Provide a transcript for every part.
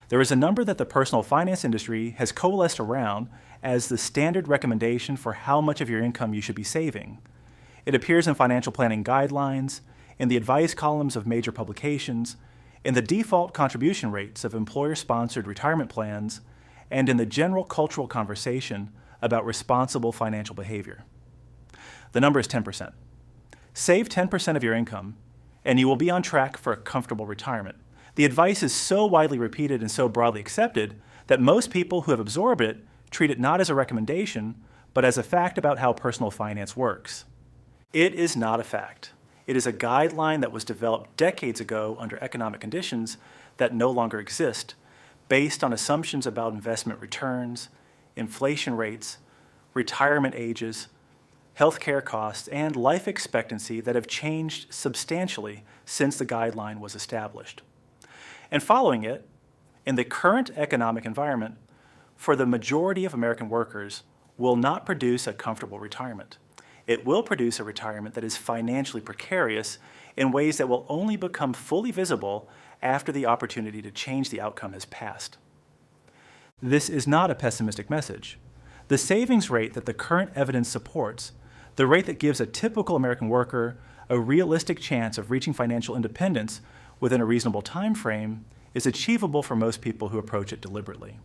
There is a number that the personal finance industry has coalesced around as the standard recommendation for how much of your income you should be saving. It appears in financial planning guidelines, in the advice columns of major publications, in the default contribution rates of employer-sponsored retirement plans, and in the general cultural conversation about responsible financial behavior. The number is 10%. Save 10% of your income, and you will be on track for a comfortable retirement. The advice is so widely repeated and so broadly accepted that most people who have absorbed it treat it not as a recommendation, but as a fact about how personal finance works. It is not a fact. It is a guideline that was developed decades ago under economic conditions that no longer exist, based on assumptions about investment returns, inflation rates, retirement ages, healthcare costs, and life expectancy that have changed substantially since the guideline was established. And following it, in the current economic environment, for the majority of American workers, will not produce a comfortable retirement. It will produce a retirement that is financially precarious in ways that will only become fully visible after the opportunity to change the outcome has passed. This is not a pessimistic message. The savings rate that the current evidence supports, the rate that gives a typical American worker a realistic chance of reaching financial independence within a reasonable time frame, is achievable for most people who approach it deliberately.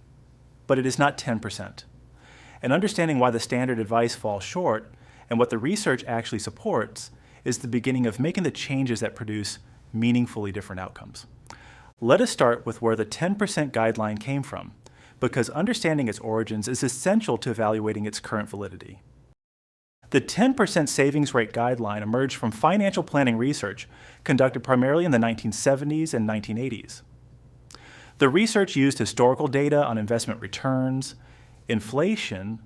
But it is not 10%. And understanding why the standard advice falls short and what the research actually supports is the beginning of making the changes that produce meaningfully different outcomes. Let us start with where the 10% guideline came from, because understanding its origins is essential to evaluating its current validity. The 10% savings rate guideline emerged from financial planning research conducted primarily in the 1970s and 1980s. The research used historical data on investment returns, inflation,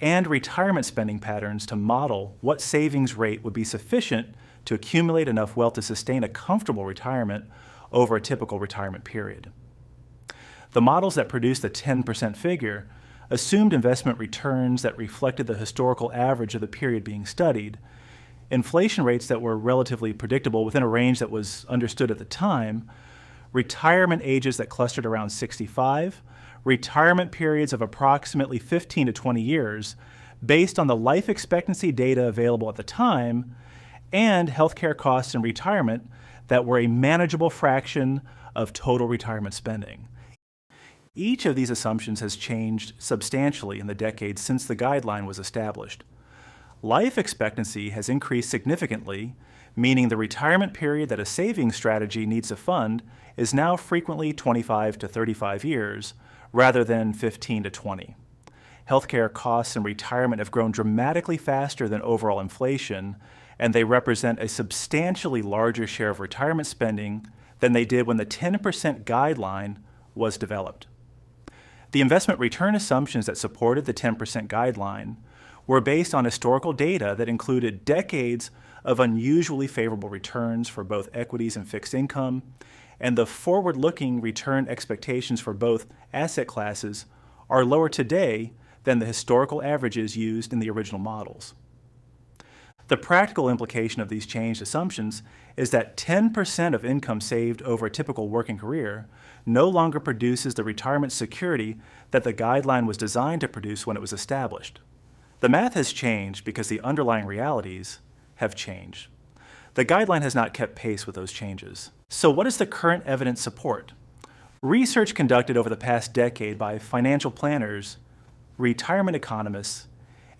and retirement spending patterns to model what savings rate would be sufficient to accumulate enough wealth to sustain a comfortable retirement over a typical retirement period. The models that produced the 10% figure assumed investment returns that reflected the historical average of the period being studied, inflation rates that were relatively predictable within a range that was understood at the time, retirement ages that clustered around 65, retirement periods of approximately 15 to 20 years based on the life expectancy data available at the time, and healthcare costs in retirement that were a manageable fraction of total retirement spending. Each of these assumptions has changed substantially in the decades since the guideline was established. Life expectancy has increased significantly, meaning the retirement period that a savings strategy needs to fund is now frequently 25 to 35 years, rather than 15 to 20. Healthcare costs in retirement have grown dramatically faster than overall inflation, and they represent a substantially larger share of retirement spending than they did when the 10% guideline was developed. The investment return assumptions that supported the 10% guideline were based on historical data that included decades of unusually favorable returns for both equities and fixed income, and the forward-looking return expectations for both asset classes are lower today than the historical averages used in the original models. The practical implication of these changed assumptions is that 10% of income saved over a typical working career no longer produces the retirement security that the guideline was designed to produce when it was established. The math has changed because the underlying realities have changed. The guideline has not kept pace with those changes. So what does the current evidence support? Research conducted over the past decade by financial planners, retirement economists,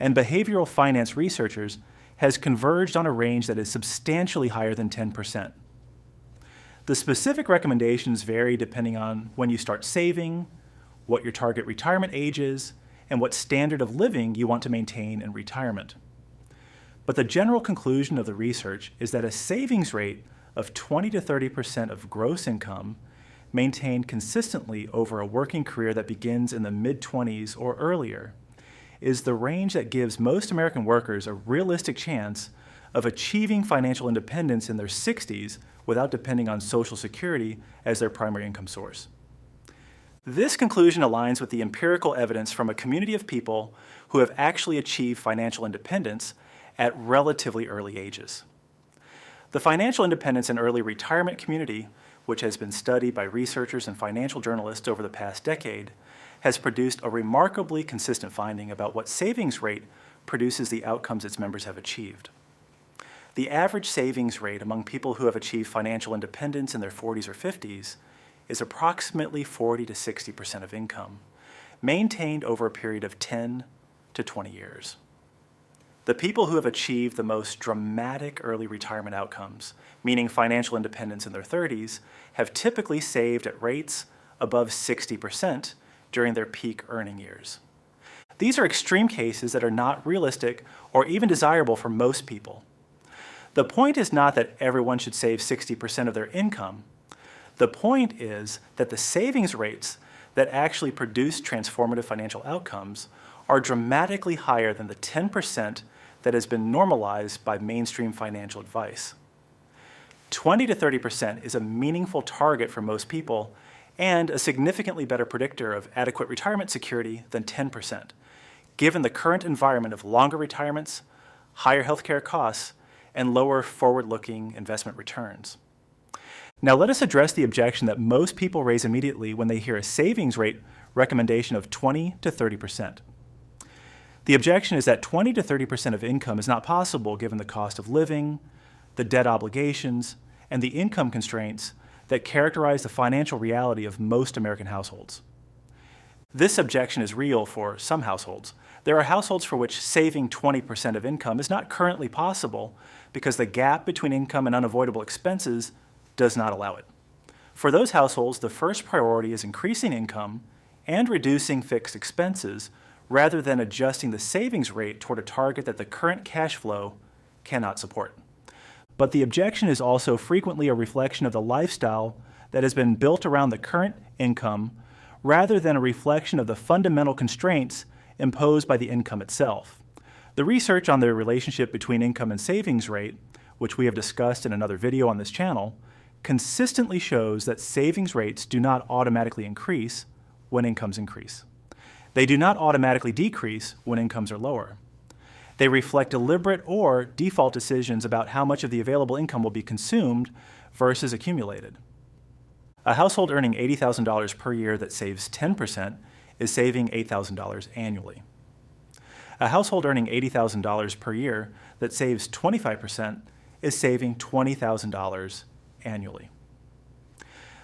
and behavioral finance researchers has converged on a range that is substantially higher than 10%. The specific recommendations vary depending on when you start saving, what your target retirement age is, and what standard of living you want to maintain in retirement. But the general conclusion of the research is that a savings rate of 20 to 30% of gross income maintained consistently over a working career that begins in the mid-20s or earlier is the range that gives most American workers a realistic chance of achieving financial independence in their 60s without depending on Social Security as their primary income source. This conclusion aligns with the empirical evidence from a community of people who have actually achieved financial independence at relatively early ages. The financial independence and early retirement community which has been studied by researchers and financial journalists over the past decade, has produced a remarkably consistent finding about what savings rate produces the outcomes its members have achieved. The average savings rate among people who have achieved financial independence in their 40s or 50s is approximately 40 to 60% of income, maintained over a period of 10 to 20 years. The people who have achieved the most dramatic early retirement outcomes, meaning financial independence in their 30s, have typically saved at rates above 60% during their peak earning years. These are extreme cases that are not realistic or even desirable for most people. The point is not that everyone should save 60% of their income. The point is that the savings rates that actually produce transformative financial outcomes are dramatically higher than the 10% that has been normalized by mainstream financial advice. 20 to 30% is a meaningful target for most people and a significantly better predictor of adequate retirement security than 10%, given the current environment of longer retirements, higher healthcare costs, and lower forward-looking investment returns. Now let us address the objection that most people raise immediately when they hear a savings rate recommendation of 20 to 30%. The objection is that 20 to 30% of income is not possible given the cost of living, the debt obligations, and the income constraints that characterize the financial reality of most American households. This objection is real for some households. There are households for which saving 20% of income is not currently possible because the gap between income and unavoidable expenses does not allow it. For those households, the first priority is increasing income and reducing fixed expenses rather than adjusting the savings rate toward a target that the current cash flow cannot support. But the objection is also frequently a reflection of the lifestyle that has been built around the current income rather than a reflection of the fundamental constraints imposed by the income itself. The research on the relationship between income and savings rate, which we have discussed in another video on this channel, consistently shows that savings rates do not automatically increase when incomes increase. They do not automatically decrease when incomes are lower. They reflect deliberate or default decisions about how much of the available income will be consumed versus accumulated. A household earning $80,000 per year that saves 10% is saving $8,000 annually. A household earning $80,000 per year that saves 25% is saving $20,000 annually.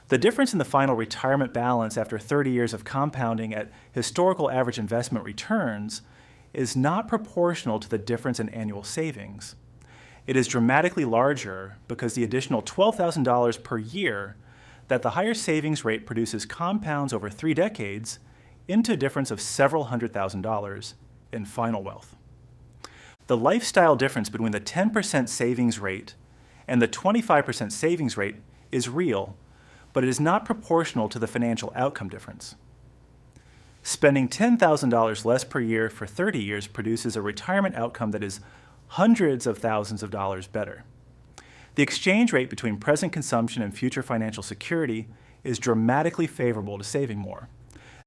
The difference in the final retirement balance after 30 years of compounding at historical average investment returns is not proportional to the difference in annual savings. It is dramatically larger because the additional $12,000 per year that the higher savings rate produces compounds over 3 decades into a difference of several $100,000 in final wealth. The lifestyle difference between the 10% savings rate and the 25% savings rate is real, but it is not proportional to the financial outcome difference. Spending $10,000 less per year for 30 years produces a retirement outcome that is hundreds of thousands of dollars better. The exchange rate between present consumption and future financial security is dramatically favorable to saving more.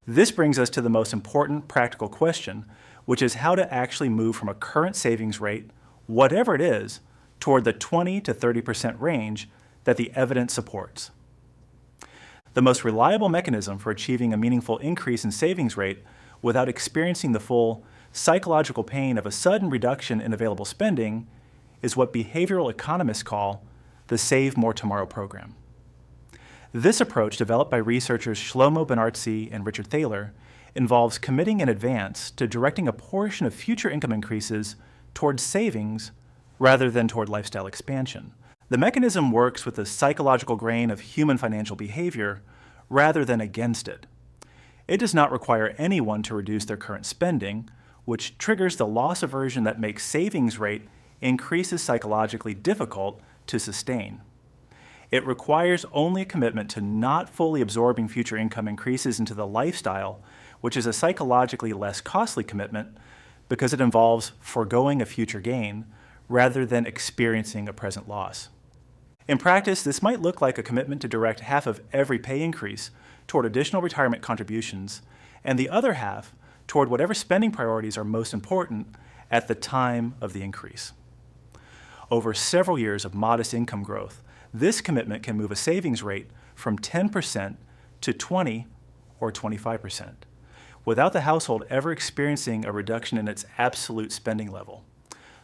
This brings us to the most important practical question, which is how to actually move from a current savings rate, whatever it is, toward the 20 to 30% range that the evidence supports. The most reliable mechanism for achieving a meaningful increase in savings rate without experiencing the full psychological pain of a sudden reduction in available spending is what behavioral economists call the Save More Tomorrow program. This approach, developed by researchers Shlomo Ben-Artzi and Richard Thaler, involves committing in advance to directing a portion of future income increases towards savings rather than toward lifestyle expansion. The mechanism works with the psychological grain of human financial behavior rather than against it. It does not require anyone to reduce their current spending, which triggers the loss aversion that makes savings rate increases psychologically difficult to sustain. It requires only a commitment to not fully absorbing future income increases into the lifestyle, which is a psychologically less costly commitment because it involves foregoing a future gain rather than experiencing a present loss. In practice, this might look like a commitment to direct half of every pay increase toward additional retirement contributions and the other half toward whatever spending priorities are most important at the time of the increase. Over several years of modest income growth, this commitment can move a savings rate from 10% to 20 or 25%, without the household ever experiencing a reduction in its absolute spending level.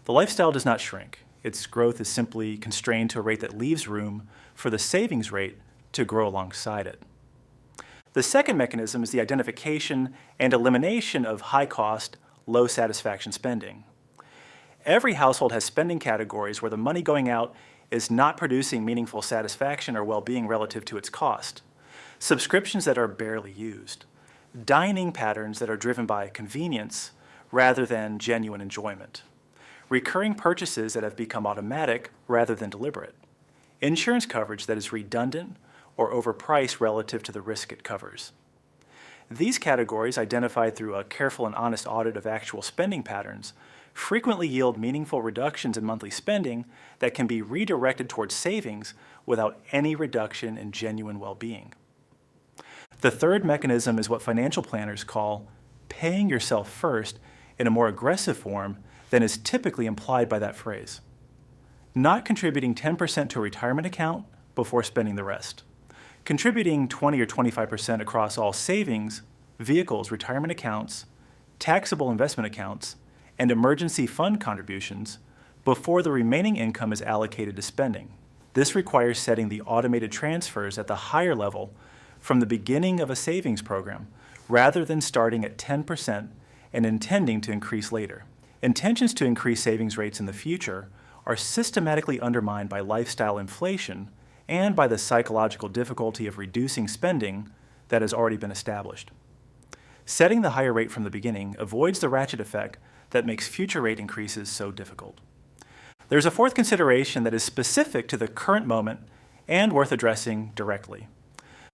The lifestyle does not shrink. Its growth is simply constrained to a rate that leaves room for the savings rate to grow alongside it. The second mechanism is the identification and elimination of high-cost, low-satisfaction spending. Every household has spending categories where the money going out is not producing meaningful satisfaction or well-being relative to its cost. Subscriptions that are barely used. Dining patterns that are driven by convenience rather than genuine enjoyment. Recurring purchases that have become automatic rather than deliberate. Insurance coverage that is redundant or overpriced relative to the risk it covers. These categories, identified through a careful and honest audit of actual spending patterns, frequently yield meaningful reductions in monthly spending that can be redirected towards savings without any reduction in genuine well-being. The third mechanism is what financial planners call paying yourself first in a more aggressive form than is typically implied by that phrase. Not contributing 10% to a retirement account before spending the rest. Contributing 20 or 25% across all savings, vehicles, retirement accounts, taxable investment accounts, and emergency fund contributions before the remaining income is allocated to spending. This requires setting the automated transfers at the higher level from the beginning of a savings program, rather than starting at 10% and intending to increase later. Intentions to increase savings rates in the future are systematically undermined by lifestyle inflation and by the psychological difficulty of reducing spending that has already been established. Setting the higher rate from the beginning avoids the ratchet effect that makes future rate increases so difficult. There's a fourth consideration that is specific to the current moment and worth addressing directly.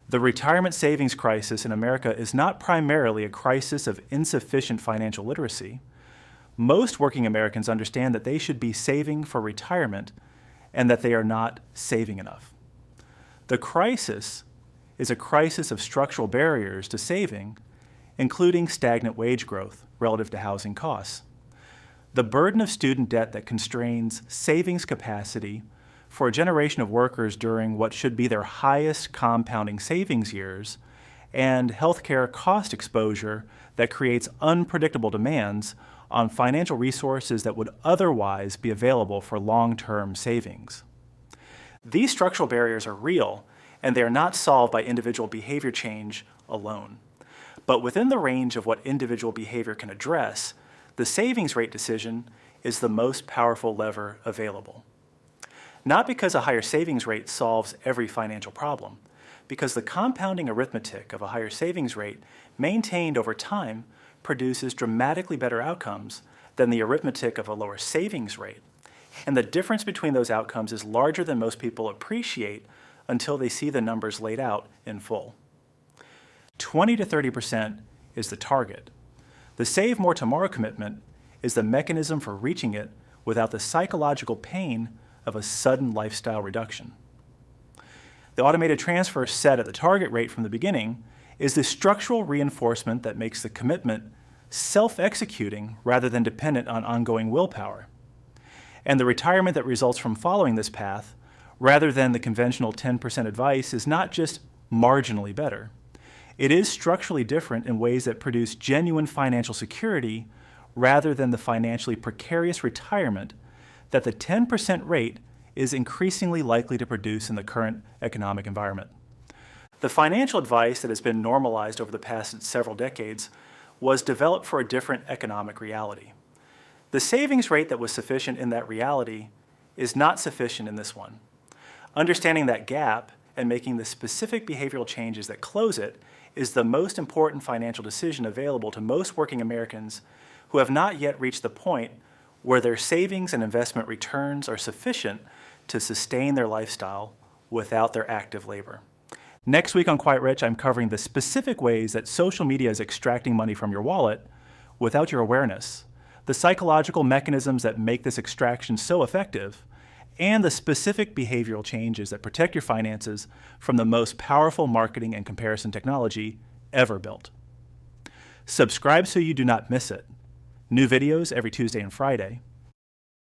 The retirement savings crisis in America is not primarily a crisis of insufficient financial literacy. Most working Americans understand that they should be saving for retirement and that they are not saving enough. The crisis is a crisis of structural barriers to saving, including stagnant wage growth relative to housing costs. The burden of student debt that constrains savings capacity for a generation of workers during what should be their highest compounding savings years, and healthcare cost exposure that creates unpredictable demands on financial resources that would otherwise be available for long-term savings. These structural barriers are real, and they are not solved by individual behavior change alone. But within the range of what individual behavior can address, the savings rate decision is the most powerful lever available. Not because a higher savings rate solves every financial problem, because the compounding arithmetic of a higher savings rate maintained over time produces dramatically better outcomes than the arithmetic of a lower savings rate. And the difference between those outcomes is larger than most people appreciate until they see the numbers laid out in full. 20 to 30% is the target. The Save More Tomorrow commitment is the mechanism for reaching it without the psychological pain of a sudden lifestyle reduction. The automated transfer set at the target rate from the beginning is the structural reinforcement that makes the commitment self-executing rather than dependent on ongoing willpower. And the retirement that results from following this path, rather than the conventional 10% advice, is not just marginally better. It is structurally different in ways that produce genuine financial security rather than the financially precarious retirement that the 10% rate is increasingly likely to produce in the current economic environment. The financial advice that has been normalized over the past several decades was developed for a different economic reality. The savings rate that was sufficient in that reality is not sufficient in this one. Understanding that gap and making the specific behavioral changes that close it is the most important financial decision available to most working Americans who have not yet reached the point where their savings and investment returns are sufficient to sustain their lifestyle without their active labor. Next week on Quite Rich, I'm covering the specific ways that social media is extracting money from your wallet without your awareness, the psychological mechanisms that make this extraction so effective, and the specific behavioral changes that protect your finances from the most powerful marketing and comparison technology ever built. Subscribe so you do not miss it. New videos every Tuesday and Friday.